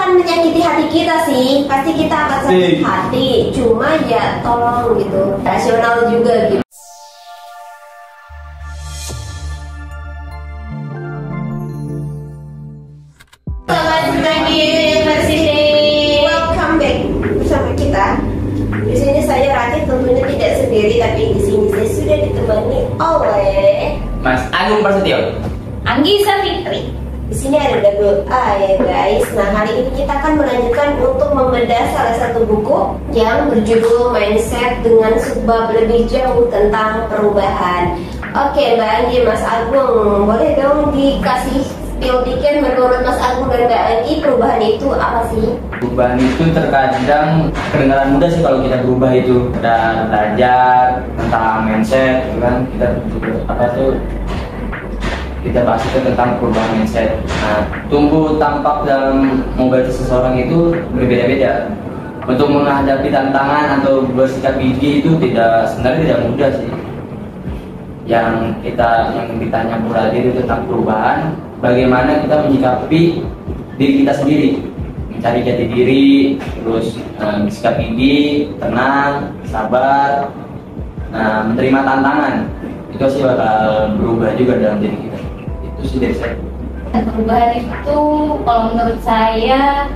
akan menyakiti hati kita sih, pasti kita akan sakit hati. Cuma ya tolong gitu, rasional juga gitu. Selamat pagi University, welcome back bersama kita. Di sini saya Ratih, tentunya tidak sendiri, tapi di sini saya sudah ditemani oleh Mas Agung Prasetyo, Anggisa Fitri. Di sini ada double A ya guys. Nah, hari ini kita akan melanjutkan untuk membedah salah satu buku yang berjudul Mindset dengan subbab lebih jauh tentang perubahan. Oke, Mbak Anggi, Mas Agung, boleh dong dikasih spill dikit menurut Mas Agung dan Mbak Anggi, perubahan itu apa sih? perubahan itu terkadang kedengaran mudah sih kalau kita berubah itu. Kita belajar tentang mindset, gitu kan? Kita kita bahas itu tentang perubahan mindset. Nah, tumbuh tampak dalam mengajar seseorang itu berbeda-beda. Untuk menghadapi tantangan atau bersikap gigih itu sebenarnya tidak mudah sih. Yang ditanya pula diri tentang perubahan, bagaimana kita menyikapi diri kita sendiri, mencari jati diri, terus bersikap gigih, tenang, sabar, menerima tantangan. Itu sih bakal berubah juga dalam diri kita. Itu sih dari saya. Perubahan itu kalau menurut saya,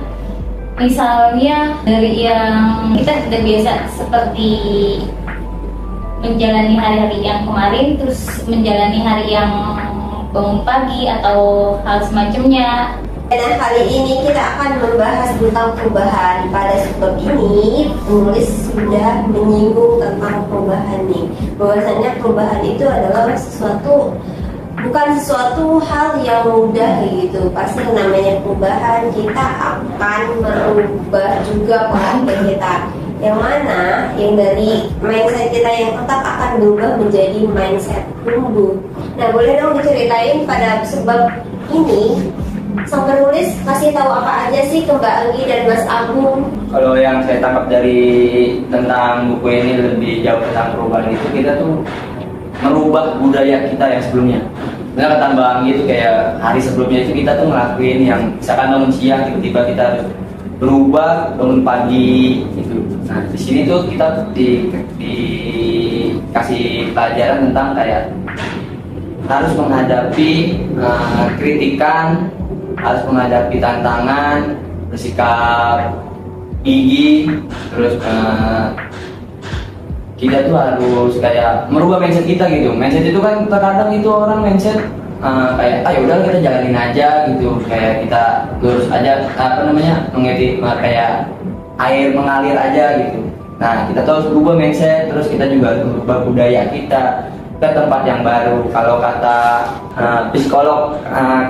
misalnya dari yang kita tidak biasa seperti menjalani hari-hari yang kemarin, terus menjalani hari yang bangun pagi atau hal semacamnya. Dan kali ini kita akan membahas tentang perubahan. Pada sebab ini penulis sudah menyinggung tentang perubahan nih, bahwasanya perubahan itu adalah bukan sesuatu hal yang mudah gitu. Pasti namanya perubahan, kita akan merubah juga pola pikir kita, yang mana yang dari mindset kita yang tetap akan berubah menjadi mindset tumbuh. Nah, boleh dong diceritain pada sebab ini sang penulis kasih tahu apa aja sih ke Mbak Anggi dan Mas Agung? Kalau yang saya tangkap dari tentang buku ini lebih jauh tentang perubahan itu, kita tuh merubah budaya kita yang sebelumnya. Benar kata Mbak Anggi itu kayak hari sebelumnya itu kita tuh ngelakuin yang misalkan bangun siang, tiba-tiba kita harus berubah bangun pagi gitu. Nah, di sini tuh kita dikasih pelajaran tentang kayak harus menghadapi kritikan, harus menghadapi tantangan, bersikap gigih, terus kita tuh harus kayak merubah mindset kita gitu. Mindset itu kan terkadang itu orang mindset kayak udah kita jalanin aja gitu, kayak kita lurus aja kayak air mengalir aja gitu. Nah, kita tuh harus berubah mindset, terus kita juga harus berubah budaya kita ke tempat yang baru. Kalau kata psikolog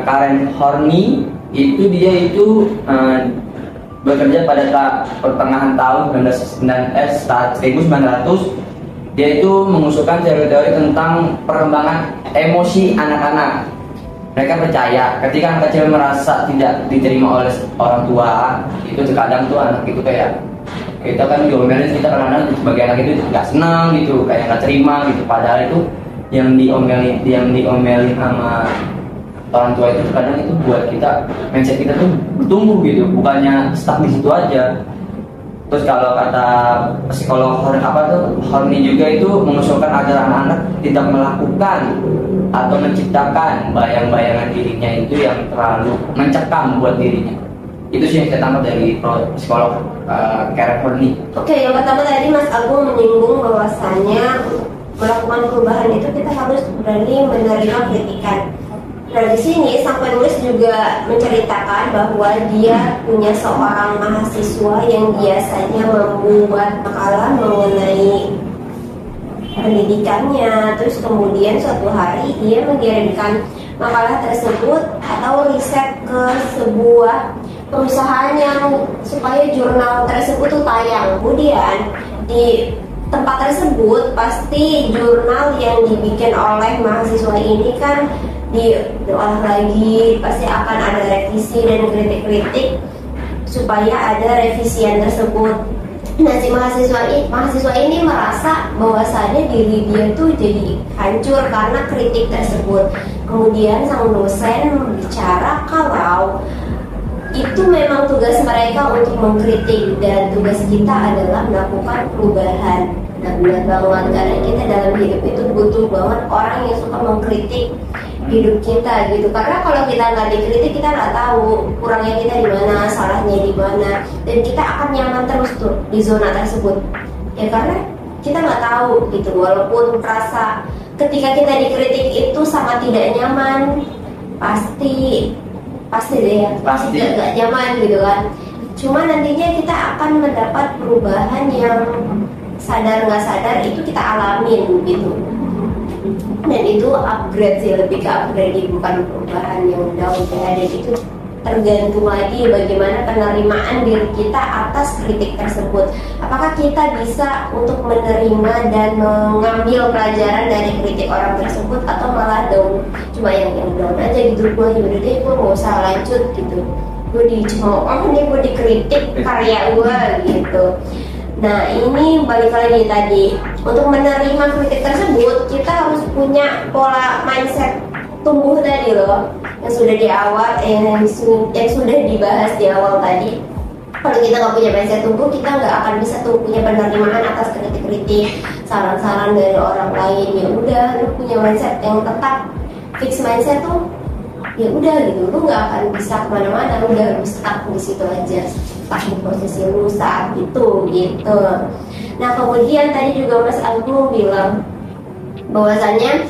Karen Horney, dia itu bekerja pada pertengahan tahun 1900. Dia itu mengusulkan teori-teori tentang perkembangan emosi anak-anak. Mereka percaya ketika anak kecil merasa tidak diterima oleh orang tua, itu terkadang tuh anak itu kayak kita kan diomelin, kita kadang-kadang sebagai anak itu nggak senang gitu, kayak nggak terima gitu. Padahal itu yang diomelin sama orang tua itu kadang itu buat kita, mindset kita tuh bertumbuh gitu, bukannya stuck di situ aja. Terus kalau kata psikolog Horney juga itu mengusulkan agar anak-anak tidak melakukan atau menciptakan bayang-bayangan dirinya itu yang terlalu mencekam buat dirinya. Itu sih yang saya tangkap dari psikolog Karen Horney. Oke, yang pertama tadi Mas Agung menyinggung bahwasanya melakukan perubahan itu kita harus berani menerima kritikan. Nah, di sini sang penulis juga menceritakan bahwa dia punya seorang mahasiswa yang biasanya membuat makalah mengenai pendidikannya. Terus kemudian suatu hari dia mengirimkan makalah tersebut atau riset ke sebuah perusahaan yang supaya jurnal tersebut tuh tayang. Kemudian di tempat tersebut pasti jurnal yang dibikin oleh mahasiswa ini kan diolah lagi, pasti akan ada revisi dan kritik-kritik supaya ada revisian tersebut. Nah, si mahasiswa ini merasa bahwasannya diri dia tuh jadi hancur karena kritik tersebut. Kemudian sang dosen bicara kalau itu memang tugas mereka untuk mengkritik, dan tugas kita adalah melakukan perubahan. Nah, benar banget, karena kita dalam hidup itu butuh banget orang yang suka mengkritik hidup kita gitu. Karena kalau kita nggak dikritik, kita nggak tahu kurangnya kita di mana, salahnya di mana, dan kita akan nyaman terus tuh di zona tersebut. Ya karena kita nggak tahu gitu, walaupun rasa ketika kita dikritik itu sangat tidak nyaman, pasti deh ya, pasti gak nyaman gitu kan. Cuma nantinya kita akan mendapat perubahan yang sadar nggak sadar itu kita alamin gitu, dan itu upgrade sih, lebih ke upgrade, bukan perubahan yang udah ada. Itu tergantung lagi bagaimana penerimaan diri kita atas kritik tersebut. Apakah kita bisa untuk menerima dan mengambil pelajaran dari kritik orang tersebut, atau malah down, cuma yang down aja gitu, gue yaudah deh gue mau usah lanjut gitu, gue dicemooh nih, gue dikritik karya gue gitu. Nah ini balik lagi tadi, untuk menerima kritik tersebut kita harus punya pola mindset tumbuh tadi loh, yang sudah di awal, yang sudah dibahas di awal tadi. Kalau kita nggak punya mindset tumbuh, kita nggak akan bisa tuh punya penerimaan atas kritik-kritik, saran-saran dari orang lain. Ya udah, lu punya mindset yang tetap fix mindset tuh, ya udah gitu, lu nggak akan bisa kemana-mana, lu udah harus stuck di situ aja, stuck di posisi lu saat itu gitu. Nah kemudian tadi juga Mas Agung bilang bahwasannya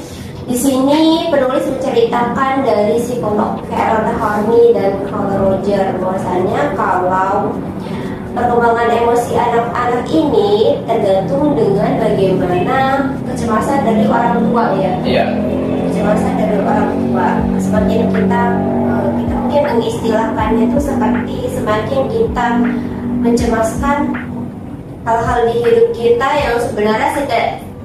di sini penulis menceritakan dari psikolog Carol Horney dan Carl Roger bahwasannya kalau perkembangan emosi anak-anak ini tergantung dengan bagaimana kecemasan dari orang tua ya. Iya. Kecemasan dari orang tua. Semakin kita mungkin mengistilahkannya itu seperti semakin kita mencemaskan hal-hal di hidup kita yang sebenarnya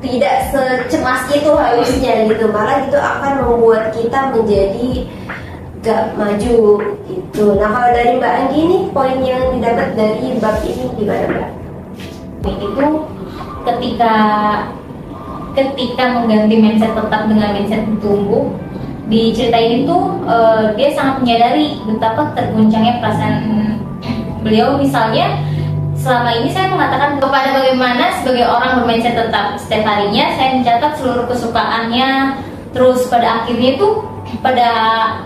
tidak secemas itu harusnya gitu, malah itu akan membuat kita menjadi gak maju gitu. Nah kalau dari Mbak Anggi nih, poin yang didapat dari bab ini gimana Mbak? Itu ketika mengganti mindset tetap dengan mindset tumbuh, di cerita ini tuh dia sangat menyadari betapa terguncangnya perasaan beliau. Misalnya selama ini saya mengatakan kepada bagaimana sebagai orang bermindset tetap, setiap harinya saya mencatat seluruh kesukaannya, terus pada akhirnya itu pada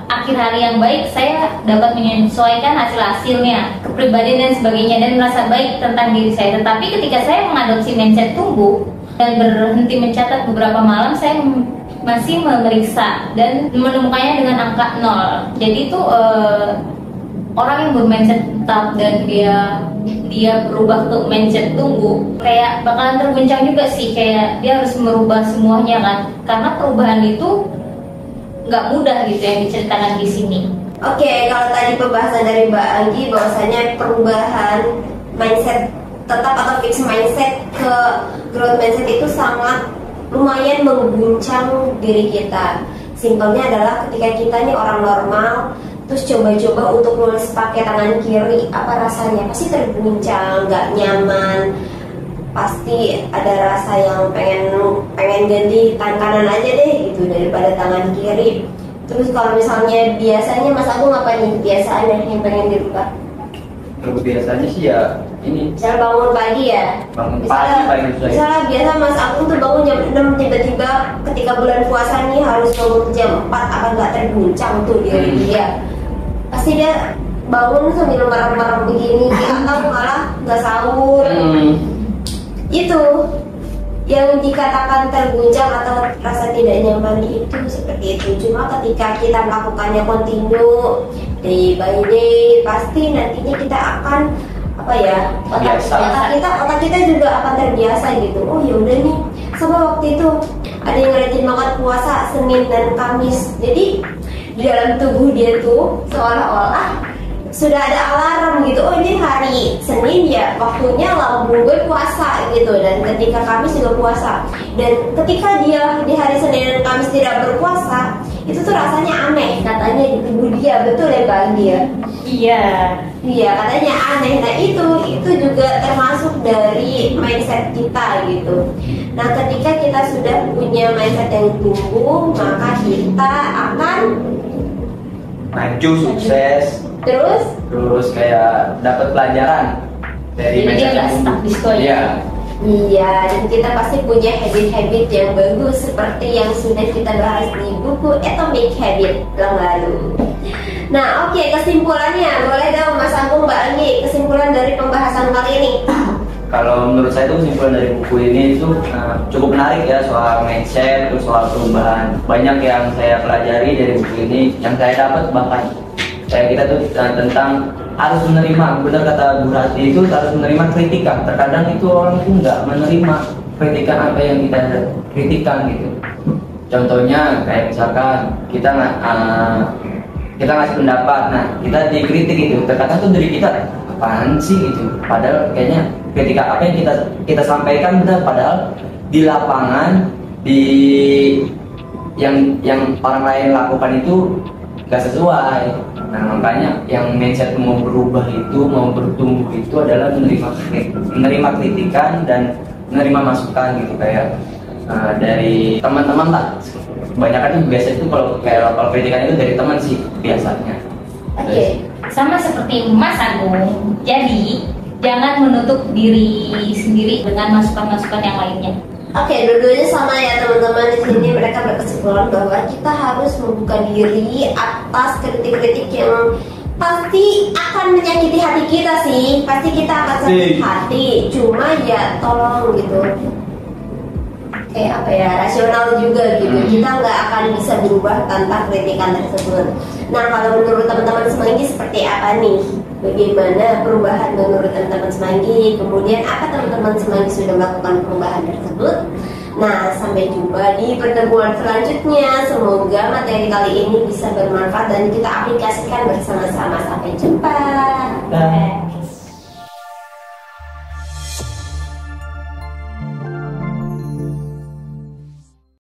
akhir hari yang baik saya dapat menyesuaikan hasilnya, kepribadian dan sebagainya, dan merasa baik tentang diri saya. Tetapi ketika saya mengadopsi mindset tumbuh dan berhenti mencatat beberapa malam, saya masih memeriksa dan menemukannya dengan angka 0. Jadi itu orang yang bermindset tetap dan dia berubah ke mindset tumbuh, kayak bakalan terguncang juga sih, kayak dia harus merubah semuanya kan, karena perubahan itu nggak mudah gitu yang diceritakan di sini. Oke, kalau tadi pembahasan dari Mbak Anggi bahwasanya perubahan mindset tetap atau fix mindset ke growth mindset itu sangat lumayan mengguncang diri kita. Simpelnya adalah ketika kita nih orang normal terus coba-coba untuk nulis pakai tangan kiri, apa rasanya? Pasti terguncang, nggak nyaman, pasti ada rasa yang pengen ganti tangan kanan aja deh gitu daripada tangan kiri. Terus kalau misalnya biasanya Mas Agung apa nih kebiasaannya yang pengen dirubah? Kalau biasanya sih ya ini. Misalnya bangun pagi ya. Bangun pagi paling susah. Misalnya biasa Mas Agung tuh bangun jam 6, tiba-tiba ketika bulan puasa nih harus bangun jam 4, akan nggak terguncang tuh diri dia. Pasti dia bangun sambil marah-marah begini atau malah nggak sahur. Itu yang dikatakan terguncang atau rasa tidak nyaman itu seperti itu. Cuma ketika kita melakukannya kontinu day by day, pasti nantinya kita akan otak kita juga akan terbiasa gitu. Oh ya udah nih, sama waktu itu ada yang rajin banget puasa Senin dan Kamis, jadi di dalam tubuh dia tuh seolah-olah sudah ada alarm gitu. Oh ini hari Senin ya, waktunya lambung gue puasa gitu. Dan ketika Kamis juga puasa. Dan ketika dia di hari Senin dan Kamis tidak berpuasa, itu tuh rasanya aneh katanya di tubuh dia. Betul ya Mbak Andi ya? Iya katanya aneh. Nah itu juga termasuk dari mindset kita gitu. Nah ketika kita sudah punya mindset yang tumbuh, maka kita akan maju, sukses. Terus kayak dapat pelajaran dari Jadi dia mindset nggak yang stuck di sekolah. Iya. Iya, dan kita pasti punya habit-habit yang bagus seperti yang sudah kita bahas di buku Atomic Habit yang lalu. Nah, oke, kesimpulannya boleh dong Mas Agung, Mbak Anggi, kesimpulan dari pembahasan kali ini. Kalau menurut saya itu kesimpulan dari buku ini itu cukup menarik ya, soal mindset, terus soal perubahan. Banyak yang saya pelajari dari buku ini, yang saya dapat bahkan kayak kita tuh tentang harus menerima, benar kata Bu Rati itu harus menerima kritikan. Terkadang itu orang itu nggak menerima kritikan apa yang kita kritikan gitu. Contohnya kayak misalkan kita ngasih pendapat, nah kita dikritik itu, terkadang tuh dari kita apaan sih gitu. Padahal kayaknya ketika apa yang kita sampaikan benar, padahal di lapangan yang orang lain lakukan itu nggak sesuai. Nah makanya yang mindset mau berubah itu, mau bertumbuh itu adalah menerima kritikan dan menerima masukan gitu, kayak dari teman-teman lah. Kebanyakan itu biasa itu kalau kritikan itu dari teman sih biasanya. Oke. Sama seperti Mas Agung, jadi jangan menutup diri sendiri dengan masukan-masukan yang lainnya. Oke, dua-duanya sama ya teman-teman. Di sini mereka berkesimpulan bahwa kita harus membuka diri atas kritik-kritik yang pasti akan menyakiti hati kita sih. Pasti kita akan sakit hati. Cuma ya tolong gitu. Kayak apa ya, rasional juga gitu. Kita nggak akan bisa berubah tanpa kritikan tersebut. Nah, kalau menurut teman-teman Semanggi seperti apa nih? Bagaimana perubahan menurut teman-teman Semanggi? Kemudian apa teman-teman Semanggi sudah melakukan perubahan tersebut? Nah, sampai jumpa di pertemuan selanjutnya. Semoga materi kali ini bisa bermanfaat dan kita aplikasikan bersama-sama. Sampai jumpa.